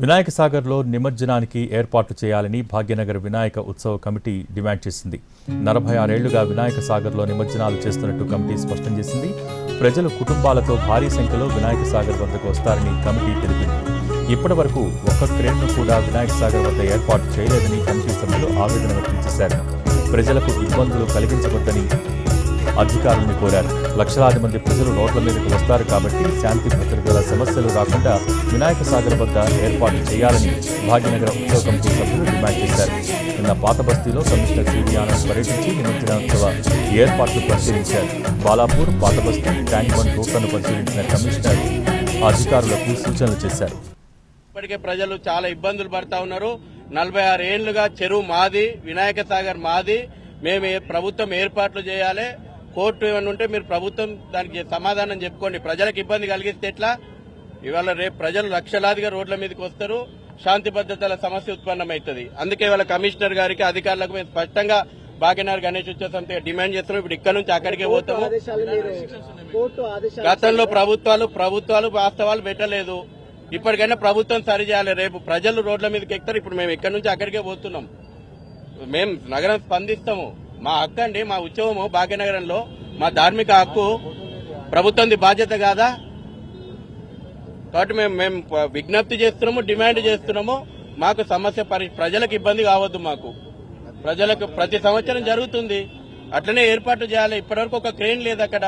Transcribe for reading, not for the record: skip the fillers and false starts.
వినాయక సాగర్లో నిమజ్జనానికి ఏర్పాట్లు చేయాలని భాగ్యనగర్ వినాయక ఉత్సవ కమిటీ డిమాండ్ చేసింది. 46 ఏళ్లుగా వినాయక సాగర్లో నిమజ్జనాలు చేస్తున్నట్టు కమిటీ స్పష్టం చేసింది. ప్రజలు కుటుంబాలతో భారీ సంఖ్యలో వినాయక సాగర్ వద్దకు వస్తారని కమిటీ తెలిపింది. ఇప్పటి వరకు ఒక్క క్రేన్ను కూడా వినాయక సాగర్ వద్ద ఏర్పాటు చేయలేదని కమిటీ సభ్యులు ఆవేదన వ్యక్తం చేశారు. ప్రజలకు ఇబ్బందులు కలిగించవద్దని అధికారులను కోరారు. లక్షలాది మంది ప్రజలు రోడ్ల మీదకు వస్తారు కాబట్టి శాంతి భద్రతల సమస్యలు రాకుండా వినాయక సాగర్ వద్ద ఏర్పాటు చేయాలని భాగ్యనగర ఉత్సవ కమిటీ సభ్యులు డిమాండ్ చేశారు. నిన్న పాత బస్తీలో కమిషనర్ సిడి ఆనంద్ పర్యటించి నిమజ్జనోత్సవ ఏర్పాట్లు పరిశీలించారు. బాలాపూర్, పాత బస్తీ, ట్యాంక్ బండ్ రూట్లను పరిశీలించిన కమిషనర్ అధికారులకు సూచనలు చేశారు. ఇప్పటికే ప్రజలు చాలా ఇబ్బందులు పడతా ఉన్నారు. 46 ఏళ్లుగా చెరువు మాది, వినాయక సాగర్ మాది, మేము ప్రభుత్వం ఏర్పాట్లు చేయాలి. కోర్టు ఏమన్నా ఉంటే మీరు ప్రభుత్వం దానికి సమాధానం చెప్పుకోండి. ప్రజలకు ఇబ్బంది కలిగిస్తే ఎట్లా? ఇవాళ రేపు ప్రజలు లక్షలాదిగా రోడ్ల మీదకి వస్తారు, శాంతి భద్రతల సమస్య ఉత్పన్నమవుతుంది. అందుకే ఇవాళ కమిషనర్ గారికి, అధికారులకు మేము స్పష్టంగా భాగ్యనగర్ గణేష్ ఉత్సవ సమితిగా డిమాండ్ చేస్తున్నాం. ఇప్పుడు ఇక్కడ నుంచి అక్కడికే పోతాము. గతంలో ప్రభుత్వాలు వాస్తవాలు పెట్టలేదు. ఇప్పటికైనా ప్రభుత్వం సరిచేయాలి. రేపు ప్రజలు రోడ్ల మీదకి ఎక్కుతారు. ఇప్పుడు మేము ఇక్కడ నుంచి అక్కడికే పోతున్నాం. మేము నగరం స్పందిస్తాము. మా హక్కు అండి, మా ఉత్సవము భాగ్యనగరంలో మా ధార్మిక హక్కు. ప్రభుత్వంది బాధ్యత కాదా? కాబట్టి మేము విజ్ఞప్తి చేస్తున్నాము, డిమాండ్ చేస్తున్నాము. మాకు సమస్య ప్రజలకు ఇబ్బంది కావద్దు. మాకు ప్రజలకు ప్రతి సంవత్సరం జరుగుతుంది, అట్లనే ఏర్పాటు చేయాలి. ఇప్పటివరకు ఒక క్రేన్ లేదు అక్కడ.